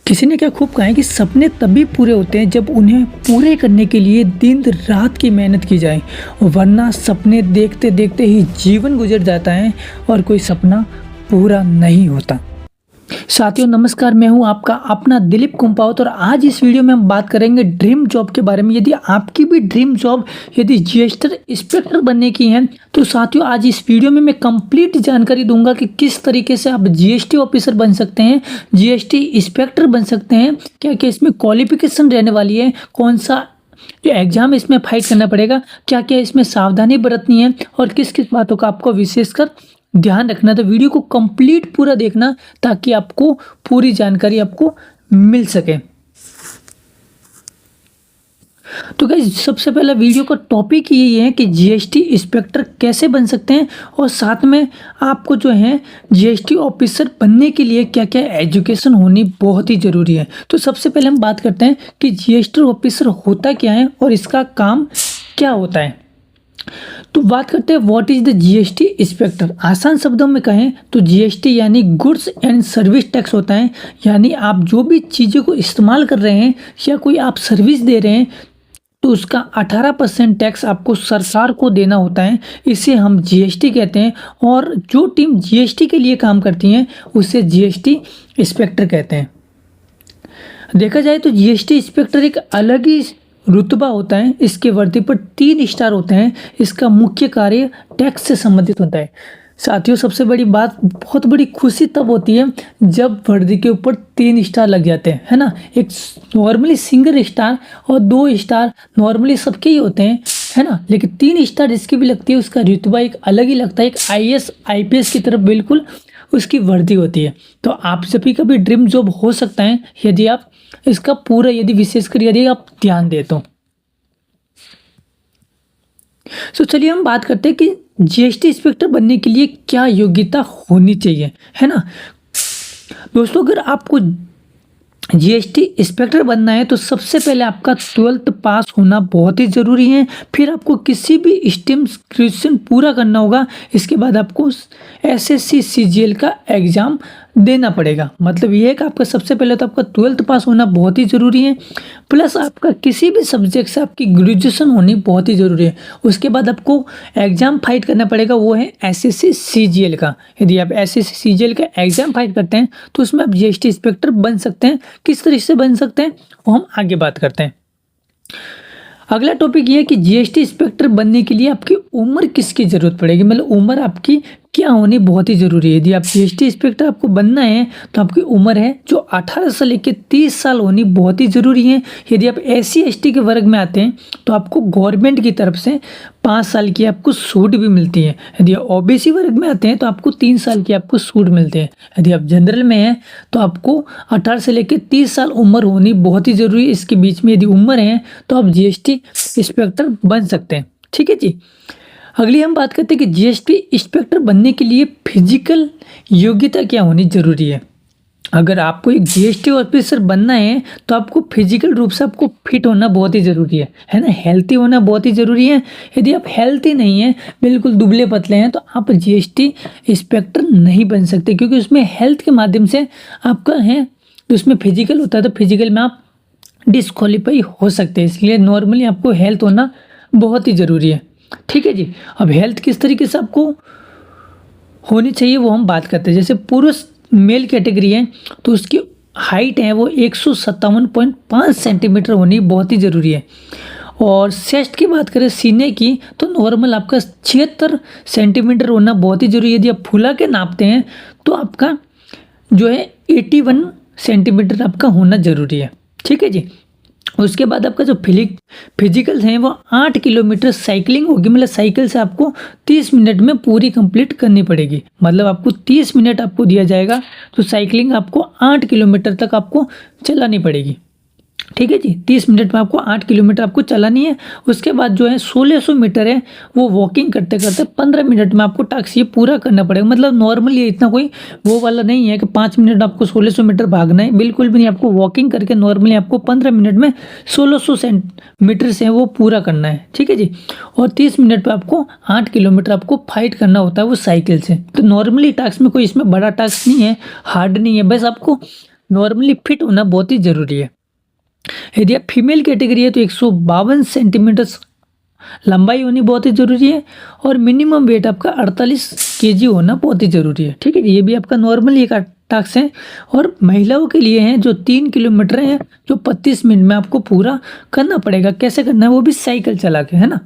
किसी ने क्या खूब कहा है कि सपने तभी पूरे होते हैं जब उन्हें पूरे करने के लिए दिन रात की मेहनत की जाए, वरना सपने देखते देखते ही जीवन गुजर जाता है और कोई सपना पूरा नहीं होता। साथियों नमस्कार, मैं हूं आपका अपना दिलीप कुंपावत और आज इस वीडियो में हम बात करेंगे ड्रीम जॉब के बारे में। यदि आपकी भी ड्रीम जॉब यदि जीएसटी इंस्पेक्टर बनने की है तो साथियों आज इस वीडियो में मैं कंप्लीट जानकारी दूंगा कि किस तरीके से आप जीएसटी ऑफिसर बन सकते हैं, जीएसटी इंस्पेक्टर बन सकते हैं, क्या क्या इसमें क्वालिफिकेशन रहने वाली है, कौन सा जो एग्जाम इसमें फाइट करना पड़ेगा, क्या क्या इसमें सावधानी बरतनी है और किस किस बातों का आपको विशेषकर ध्यान रखना। तो वीडियो को कंप्लीट पूरा देखना ताकि आपको पूरी जानकारी आपको मिल सके। तो गाइस सबसे पहला वीडियो का टॉपिक यही है कि जीएसटी इंस्पेक्टर कैसे बन सकते हैं और साथ में आपको जो है जीएसटी ऑफिसर बनने के लिए क्या क्या एजुकेशन होनी बहुत ही ज़रूरी है। तो सबसे पहले हम बात करते हैं कि जीएसटी ऑफिसर होता क्या है और इसका काम क्या होता है। तो बात करते हैं what is the GST inspector. आसान शब्दों में कहें तो जीएसटी यानी गुड्स एंड सर्विस टैक्स होता है, यानी आप जो भी चीज़ों को इस्तेमाल कर रहे हैं या कोई आप सर्विस दे रहे हैं तो उसका 18% टैक्स आपको सरकार को देना होता है। इसे हम जीएसटी कहते हैं और जो टीम जीएसटी के लिए काम करती है उसे जीएसटी इंस्पेक्टर कहते हैं। देखा जाए तो जीएसटी इंस्पेक्टर एक अलग ही रुतबा होता है। इसके वर्दी पर 3 स्टार होते हैं। इसका मुख्य कार्य टैक्स से संबंधित होता है। साथियों सबसे बड़ी बात, बहुत बड़ी खुशी तब होती है जब वर्दी के ऊपर 3 स्टार लग जाते हैं, है ना। एक नॉर्मली सिंगल स्टार और 2 स्टार नॉर्मली सबके ही होते हैं, है ना, लेकिन 3 स्टार जिसकी भी लगती है उसका रुतबा एक अलग ही लगता है। एक आईएएस आईपीएस की तरफ बिल्कुल उसकी वर्दी होती है। तो आप सभी का भी ड्रीम जॉब हो सकता है यदि आप इसका पूरा विशेषकर यदि आप ध्यान दें तो चलिए हम बात करते हैं कि जीएसटी इंस्पेक्टर बनने के लिए क्या योग्यता होनी चाहिए, है ना। दोस्तों अगर आपको जीएसटी इंस्पेक्टर बनना है तो सबसे पहले आपका 12th पास होना बहुत ही ज़रूरी है। फिर आपको किसी भी स्टेम ग्रेजुएशन पूरा करना होगा। इसके बाद आपको एसएससी सीजीएल का एग्ज़ाम देना पड़ेगा। मतलब ये है कि आपका सबसे पहले तो आपका 12th पास होना बहुत ही ज़रूरी है, प्लस आपका किसी भी सब्जेक्ट से आपकी ग्रेजुएशन होनी बहुत ही ज़रूरी है। उसके बाद आपको एग्ज़ाम फाइट करना पड़ेगा, वो है एसएससी सीजीएल का। यदि आप एसएससी सीजीएल का एग्ज़ाम फाइट करते हैं तो उसमें आप जीएसटी इंस्पेक्टर बन सकते हैं। किस तरीके से बन सकते हैं वो हम आगे बात करते हैं। अगला टॉपिक ये है कि जीएसटी इंस्पेक्टर बनने के लिए आपकी उम्र किसकी ज़रूरत पड़ेगी, मतलब उम्र आपकी क्या होनी बहुत ही ज़रूरी है। यदि आप जीएसटी इंस्पेक्टर आपको बनना है तो आपकी उम्र है जो 18 से लेकर 30 साल होनी बहुत ही ज़रूरी है। यदि आप एससी एसटी के वर्ग में आते हैं तो आपको गवर्नमेंट की तरफ से 5 साल की आपको छूट भी मिलती है। यदि आप ओबीसी वर्ग में आते हैं तो आपको 3 साल की आपको छूट मिलती है। यदि आप जनरल में हैं तो आपको 18 से लेकर 30 साल उम्र होनी बहुत ही ज़रूरी है। इसके बीच में यदि उम्र है तो आप जीएसटी इंस्पेक्टर बन सकते हैं, ठीक है जी। अगली हम बात करते हैं कि जीएसटी इंस्पेक्टर बनने के लिए फिजिकल योग्यता क्या होनी जरूरी है। अगर आपको एक जीएसटी ऑफिसर बनना है तो आपको फिजिकल रूप से आपको फिट होना बहुत ही ज़रूरी है ना, हेल्थी होना बहुत ही ज़रूरी है। यदि आप हेल्थी नहीं हैं, बिल्कुल दुबले पतले हैं, तो आप जीएसटी इंस्पेक्टर नहीं बन सकते, क्योंकि उसमें हेल्थ के माध्यम से आपका है उसमें फिजिकल होता है तो फिजिकल में आप डिस्क्वालीफाई हो सकते हैं। इसलिए नॉर्मली आपको हेल्थ होना बहुत ही ज़रूरी है, ठीक है जी। अब हेल्थ किस तरीके से आपको होनी चाहिए वो हम बात करते हैं। जैसे पुरुष मेल कैटेगरी है तो उसकी हाइट है वो 157.5 सेंटीमीटर होनी बहुत ही ज़रूरी है। और चेस्ट की बात करें सीने की तो नॉर्मल आपका 76 सेंटीमीटर होना बहुत ही ज़रूरी है। यदि आप फुला के नापते हैं तो आपका जो है 81 सेंटीमीटर आपका होना ज़रूरी है, ठीक है जी। उसके बाद आपका जो फिजिकल है वो 8 किलोमीटर साइकिलिंग होगी, मतलब साइकिल से आपको 30 मिनट में पूरी कंप्लीट करनी पड़ेगी। मतलब आपको 30 मिनट आपको दिया जाएगा तो साइकिलिंग आपको 8 किलोमीटर तक आपको चलानी पड़ेगी, ठीक है जी। 30 मिनट में आपको 8 किलोमीटर आपको चलानी है। उसके बाद जो है 1600 मीटर है वो वॉकिंग करते करते 15 मिनट में आपको टास्क ये पूरा करना पड़ेगा। मतलब नॉर्मली इतना कोई वो वाला नहीं है कि 5 मिनट आपको 1600 मीटर भागना है, बिल्कुल भी नहीं। आपको वॉकिंग करके नॉर्मली आपको 15 मिनट में 1600 मीटर से वो पूरा करना है, ठीक है जी। और 30 मिनट पर आपको 8 किलोमीटर आपको फाइट करना होता है वो साइकिल से। तो नॉर्मली टास्क में कोई इसमें बड़ा टास्क नहीं है, हार्ड नहीं है, बस आपको नॉर्मली फिट होना बहुत ही ज़रूरी है। यदि आप फीमेल कैटेगरी है तो 152 सेंटीमीटर लंबाई होनी बहुत ही ज़रूरी है और मिनिमम वेट आपका 48 केजी होना बहुत ही ज़रूरी है। ठीक है, ये भी आपका नॉर्मली एक टास्क है। और महिलाओं के लिए हैं जो 3 किलोमीटर है जो 35 मिनट में आपको पूरा करना पड़ेगा। कैसे करना है, वो भी साइकिल चला के, है ना।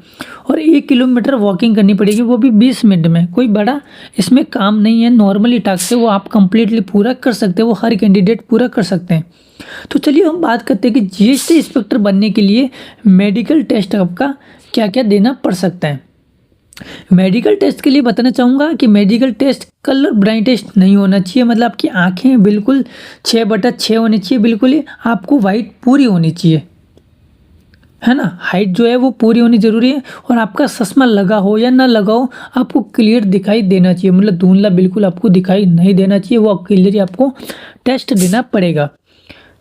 और 1 किलोमीटर वॉकिंग करनी पड़ेगी, वो भी 20 मिनट में। कोई बड़ा इसमें काम नहीं है, नॉर्मली टास्क है, वो आप कंप्लीटली पूरा कर सकते हैं, वो हर कैंडिडेट पूरा कर सकते हैं। तो चलिए हम बात करते हैं कि जीएसटी इंस्पेक्टर बनने के लिए मेडिकल टेस्ट आपका क्या क्या देना पड़ सकता है। मेडिकल टेस्ट के लिए बताना चाहूँगा कि medical test colour blind test नहीं होना चाहिए। मतलब आपकी आंखें बिल्कुल 6/6 होनी चाहिए, बिल्कुल ही आपको वाइट पूरी होनी चाहिए, है ना। हाइट जो है वो पूरी होनी जरूरी है। और आपका चश्मा लगा हो या ना लगा हो, आपको क्लियर दिखाई देना चाहिए। मतलब धुंधला बिल्कुल आपको दिखाई नहीं देना चाहिए, वो क्लियर आपको टेस्ट देना पड़ेगा।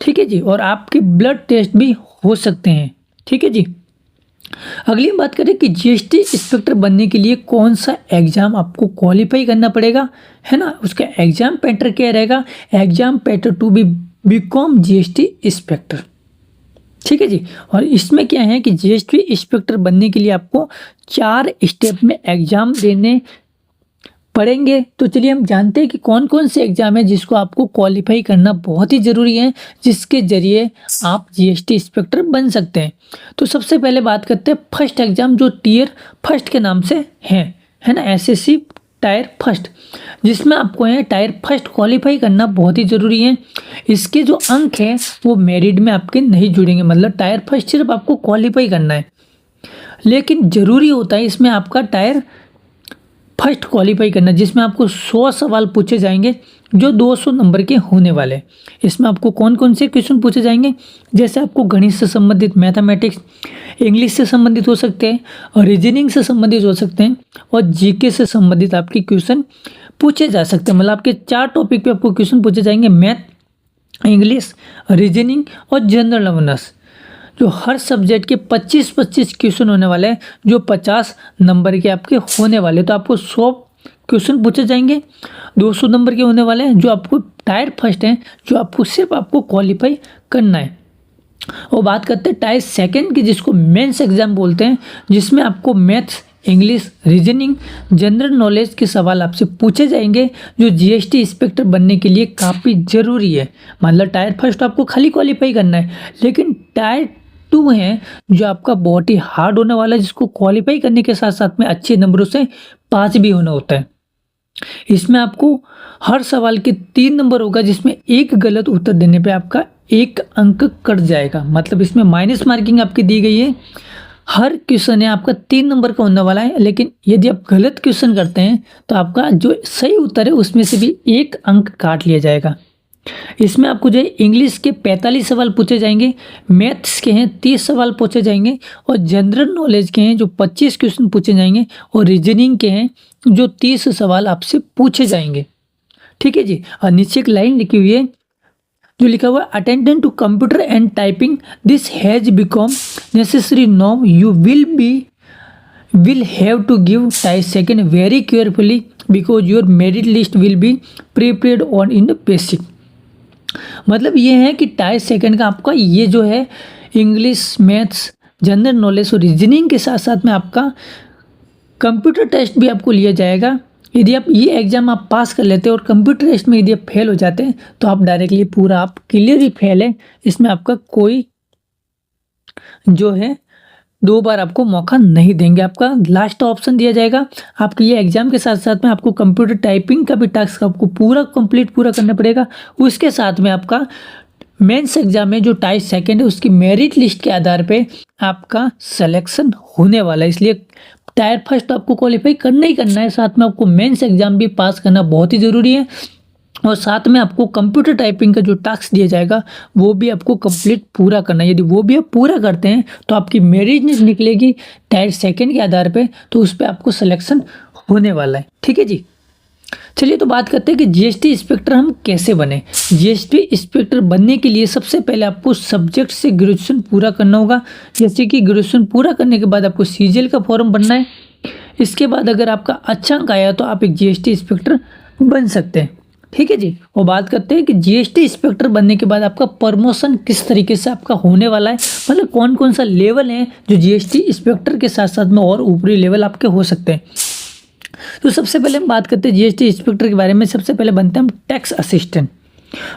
ठीक है जी। और आपके ब्लड टेस्ट भी हो सकते हैं। ठीक है जी। अगली हम बात करें कि जीएसटी इंस्पेक्टर बनने के लिए कौन सा एग्जाम आपको क्वालिफाई करना पड़ेगा, है ना। उसका एग्जाम पैटर्न क्या रहेगा, exam pattern to be BCom GST inspector. ठीक है जी। और इसमें क्या है कि जीएसटी इंस्पेक्टर बनने के लिए आपको 4 स्टेप में एग्जाम देने पढ़ेंगे। तो चलिए हम जानते हैं कि कौन कौन से एग्जाम है जिसको आपको क्वालिफाई करना बहुत ही ज़रूरी है, जिसके जरिए आप जीएसटी इंस्पेक्टर बन सकते हैं। तो सबसे पहले बात करते हैं फर्स्ट एग्जाम, जो टियर फर्स्ट के नाम से है ना, एसएससी टायर फर्स्ट, जिसमें आपको है टायर फर्स्ट क्वालिफाई करना बहुत ही ज़रूरी है। इसके जो अंक हैं वो मेरिट में आपके नहीं जुड़ेंगे। मतलब टायर फर्स्ट सिर्फ आपको क्वालिफाई करना है, लेकिन ज़रूरी होता है इसमें आपका टायर फर्स्ट क्वालिफाई करना, जिसमें आपको 100 सवाल पूछे जाएंगे जो 200 नंबर के होने वाले। इसमें आपको कौन कौन से क्वेश्चन पूछे जाएंगे, जैसे आपको गणित से संबंधित, मैथमेटिक्स, इंग्लिश से संबंधित हो सकते हैं, और रीजनिंग से संबंधित हो सकते हैं, और जीके से संबंधित आपके क्वेश्चन पूछे जा सकते हैं। मतलब आपके 4 टॉपिक पे आपको क्वेश्चन पूछे जाएंगे, मैथ, इंग्लिश, रीजनिंग और जनरल अवेयरनेस, जो हर सब्जेक्ट के 25-25 क्वेश्चन होने वाले हैं, जो 50 नंबर के आपके होने वाले। तो आपको 100 क्वेश्चन पूछे जाएंगे, 200 नंबर के होने वाले हैं, जो आपको टायर फर्स्ट हैं, जो आपको सिर्फ आपको क्वालिफाई करना है। और बात करते हैं टायर सेकंड की, जिसको मेंस एग्जाम बोलते हैं, जिसमें आपको maths, English, reasoning, general knowledge के सवाल आपसे पूछे जाएंगे, जो जीएसटी इंस्पेक्टर बनने के लिए काफ़ी ज़रूरी है। मतलब टायर फर्स्ट आपको खाली क्वालिफाई करना है, लेकिन टायर 2 है जो आपका बहुत ही हार्ड होने वाला है, जिसको क्वालिफाई करने के साथ साथ में अच्छे नंबरों से पास भी होना होता है। इसमें आपको हर सवाल के 3 नंबर होगा, जिसमें एक गलत उत्तर देने पे आपका 1 अंक कट जाएगा। मतलब इसमें माइनस मार्किंग आपकी दी गई है। हर क्वेश्चन है आपका 3 नंबर का होने वाला है, लेकिन यदि आप गलत क्वेश्चन करते हैं तो आपका जो सही उत्तर है उसमें से भी 1 अंक काट लिया जाएगा। इसमें आपको जो है इंग्लिश के 45 सवाल पूछे जाएंगे, मैथ्स के हैं 30 सवाल पूछे जाएंगे, और जनरल नॉलेज के हैं जो 25 क्वेश्चन पूछे जाएंगे, और रीजनिंग के हैं जो 30 सवाल आपसे पूछे जाएंगे। ठीक है जी। और नीचे एक लाइन लिखी हुई है जो लिखा हुआ है, attendant to computer and typing, this has become necessary now, you will have to give tier second very carefully because your merit list will be prepared on in the basic। मतलब ये है कि टायर सेकंड का आपका ये जो है English, maths, general knowledge और रीजनिंग के साथ साथ में आपका कंप्यूटर टेस्ट भी आपको लिया जाएगा। यदि आप ये एग्ज़ाम आप पास कर लेते हैं और कंप्यूटर टेस्ट में यदि आप फेल हो जाते हैं तो आप डायरेक्टली पूरा आप क्लियर ही फेल है। इसमें आपका कोई जो है 2 बार आपको मौका नहीं देंगे, आपका लास्ट ऑप्शन दिया जाएगा। आपके ये एग्जाम के साथ साथ में आपको कंप्यूटर टाइपिंग का भी टास्क आपको पूरा करना पड़ेगा। उसके साथ में आपका मेंस एग्जाम में जो टायर सेकंड है उसकी मेरिट लिस्ट के आधार पे आपका सिलेक्शन होने वाला है। इसलिए टायर फर्स्ट आपको क्वालिफाई करना ही करना है, साथ में आपको मेंस एग्जाम भी पास करना बहुत ही ज़रूरी है, और साथ में आपको कंप्यूटर टाइपिंग का जो टास्क दिया जाएगा वो भी आपको कंप्लीट पूरा करना है। यदि वो भी आप पूरा करते हैं तो आपकी मेरिट निकलेगी टायर सेकंड के आधार पे, तो उस पर आपको सिलेक्शन होने वाला है। ठीक है जी। चलिए तो बात करते हैं कि जीएसटी इंस्पेक्टर हम कैसे बने। जीएसटी इंस्पेक्टर बनने के लिए सबसे पहले आपको सब्जेक्ट से ग्रेजुएशन पूरा करना होगा। जैसे कि ग्रेजुएशन पूरा करने के बाद आपको सीजीएल का फॉर्म भरना है। इसके बाद अगर आपका अच्छा अंक आया तो आप एक जीएसटी इंस्पेक्टर बन सकते हैं। ठीक है जी। और बात करते हैं कि जीएसटी इंस्पेक्टर बनने के बाद आपका प्रमोशन किस तरीके से आपका होने वाला है, मतलब कौन कौन सा लेवल है जो जीएसटी इंस्पेक्टर के साथ साथ में और ऊपरी लेवल आपके हो सकते हैं। तो सबसे पहले हम बात करते हैं जीएसटी इंस्पेक्टर के बारे में। सबसे पहले बनते हैं हम टैक्स असिस्टेंट,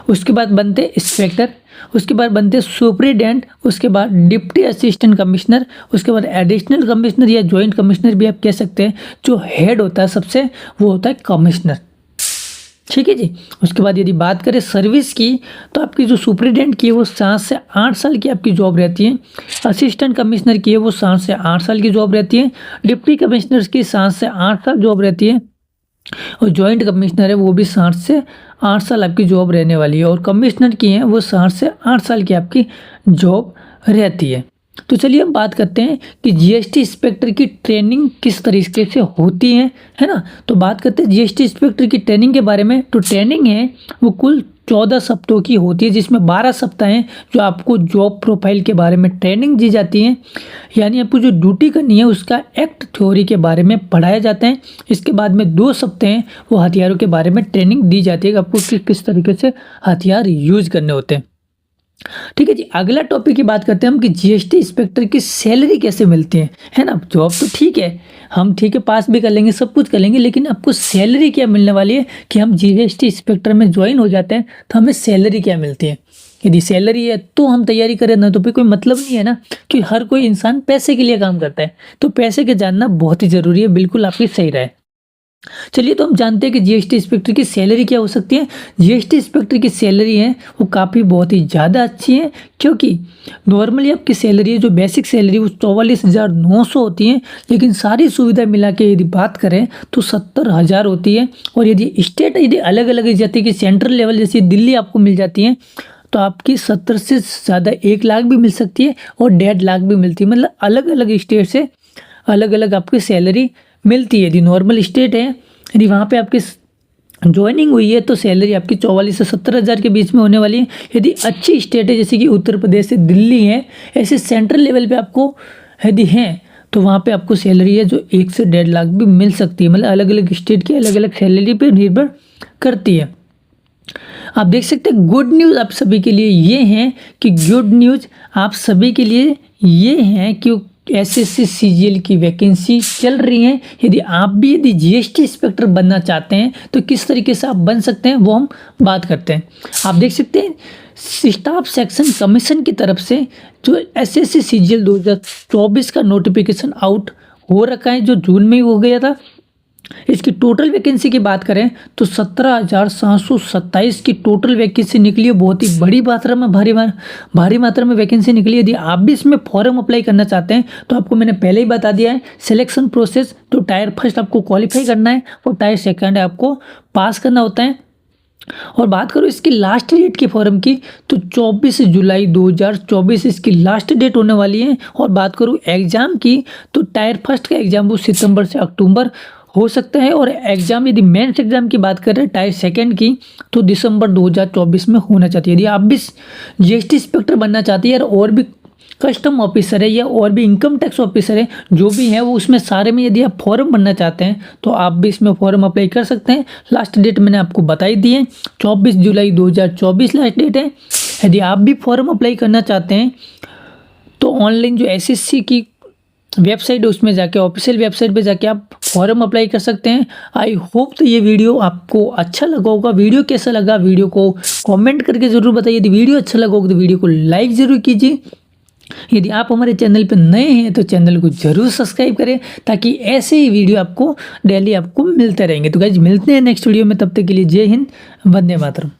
उसके बाद बनते हैं इंस्पेक्टर, उसके बाद बनते हैं सुपरिटेंडेंट, उसके बाद डिप्टी असिस्टेंट कमिश्नर, उसके बाद एडिशनल कमिश्नर या जॉइंट कमिश्नर भी आप कह सकते हैं। जो हेड होता है सबसे, वो होता है कमिश्नर, ठीक है जी। उसके बाद यदि बात करें सर्विस की, तो आपकी जो सुपरिटेंडेंट की है वो 7 से 8 साल की आपकी जॉब रहती है। असिस्टेंट कमिश्नर की है वो 7 से 8 साल की जॉब रहती है। डिप्टी कमिश्नर की 7 से 8 साल जॉब रहती है। और जॉइंट कमिश्नर है वो भी 7 से 8 साल आपकी जॉब रहने वाली है। और कमिश्नर की है वो 7 से 8 साल की आपकी जॉब रहती है। तो चलिए हम बात करते हैं कि जीएसटी इंस्पेक्टर की ट्रेनिंग किस तरीके से होती है ना। तो बात करते हैं जीएसटी इंस्पेक्टर की ट्रेनिंग के बारे में। तो ट्रेनिंग है वो कुल 14 सप्ताहों की होती है, जिसमें 12 सप्ताह हैं जो आपको जॉब प्रोफाइल के बारे में ट्रेनिंग दी जाती है, यानी आपको जो ड्यूटी करनी है उसका एक्ट थ्योरी के बारे में पढ़ाया जाता है। इसके बाद में 2 सप्ताह हैं वो हथियारों के बारे में ट्रेनिंग दी जाती है कि आपको किस तरीके से हथियार यूज करने होते हैं, ठीक है जी। अगला टॉपिक की बात करते हैं हम कि जीएसटी इंस्पेक्टर की सैलरी कैसे मिलती है ना। जॉब तो ठीक है, हम ठीक है पास भी कर लेंगे, सब कुछ कर लेंगे, लेकिन आपको सैलरी क्या मिलने वाली है कि हम जीएसटी इंस्पेक्टर में ज्वाइन हो जाते हैं तो हमें सैलरी क्या मिलती है। यदि सैलरी है तो हम तैयारी करें ना, तो फिर कोई मतलब नहीं है ना, कि हर कोई इंसान पैसे के लिए काम करता है। तो पैसे के जानना बहुत ही जरूरी है, बिल्कुल आपकी सही राय। चलिए तो हम जानते हैं कि जीएसटी इंस्पेक्टर की सैलरी क्या हो सकती है। जीएसटी इंस्पेक्टर की सैलरी है वो काफ़ी बहुत ही ज़्यादा अच्छी है, क्योंकि नॉर्मली आपकी सैलरी है जो बेसिक सैलरी वो 44,900 होती है, लेकिन सारी सुविधा मिला के यदि बात करें तो 70,000 होती है। और यदि स्टेट यदि अलग अलग जाती है कि सेंट्रल लेवल जैसे दिल्ली आपको मिल जाती है, तो आपकी 70 से ज़्यादा 1 लाख भी मिल सकती है और 1.5 लाख भी मिलती है। मतलब अलग अलग स्टेट से अलग अलग आपकी सैलरी मिलती है। यदि नॉर्मल स्टेट है, यदि वहाँ पे आपकी ज्वाइनिंग हुई है तो सैलरी आपकी 44 से 70,000 के बीच में होने वाली है। यदि अच्छी स्टेट है जैसे कि उत्तर प्रदेश से दिल्ली है, ऐसे सेंट्रल लेवल पे आपको यदि हैं तो वहाँ पे आपको सैलरी है जो 1 से 1.5 लाख भी मिल सकती है। मतलब अलग अलग स्टेट की अलग अलग सैलरी पे निर्भर करती है। आप देख सकते हैं गुड न्यूज़ आप सभी के लिए ये है कि गुड न्यूज़ आप सभी के लिए ये है कि एसएससी सीजीएल की वैकेंसी चल रही है। यदि जीएसटी इंस्पेक्टर बनना चाहते हैं तो किस तरीके से आप बन सकते हैं वो हम बात करते हैं। आप देख सकते हैं स्टाफ सेक्शन कमीशन की तरफ से जो एसएससी सीजीएल 2024 का नोटिफिकेशन आउट हो रखा है, जो जून में ही हो गया था। इसकी टोटल वैकेंसी की बात करें तो 17,727 की टोटल वैकेंसी निकली है। बहुत ही बड़ी मात्रा में भारी मात्रा में वैकेंसी निकली है। यदि आप भी इसमें फॉर्म अप्लाई करना चाहते हैं तो आपको मैंने पहले ही बता दिया है सिलेक्शन प्रोसेस। तो टायर फर्स्ट आपको क्वालिफाई करना है और टायर सेकंड आपको पास करना होता है। और बात करो इसकी लास्ट डेट की फॉर्म की तो 24 जुलाई 2024 इसकी लास्ट डेट होने वाली है। और बात करूँ एग्ज़ाम की तो टायर फर्स्ट का एग्ज़ाम वो सितंबर से अक्टूबर हो सकता है। और एग्ज़ाम यदि मेंस एग्ज़ाम की बात करें टायर सेकंड की तो दिसंबर 2024 में होना चाहती है। यदि आप भी जीएसटी इंस्पेक्टर बनना चाहती है और भी कस्टम ऑफिसर है या और भी इनकम टैक्स ऑफिसर है, जो भी है वो उसमें सारे में यदि आप फॉर्म भरना चाहते हैं तो आप भी इसमें फॉर्म अप्लाई कर सकते हैं। लास्ट डेट मैंने आपको बताई दी है, 24 जुलाई 2024 लास्ट डेट है। यदि आप भी फॉर्म अप्लाई करना चाहते हैं तो ऑनलाइन जो एसएससी की वेबसाइट है उसमें जाके ऑफिशियल वेबसाइट पे जाके आप फॉर्म अप्लाई कर सकते हैं। आई होप तो ये वीडियो आपको अच्छा लगा होगा। वीडियो कैसा लगा वीडियो को कमेंट करके ज़रूर बताइए। यदि वीडियो अच्छा लगा होगा तो वीडियो को लाइक ज़रूर कीजिए। यदि आप हमारे चैनल पर नए हैं तो चैनल को ज़रूर सब्सक्राइब करें ताकि ऐसे ही वीडियो आपको डेली आपको मिलते रहेंगे। तो गाइस मिलते हैं नेक्स्ट वीडियो में, तब तक के लिए जय हिंद, वंदे मातरम।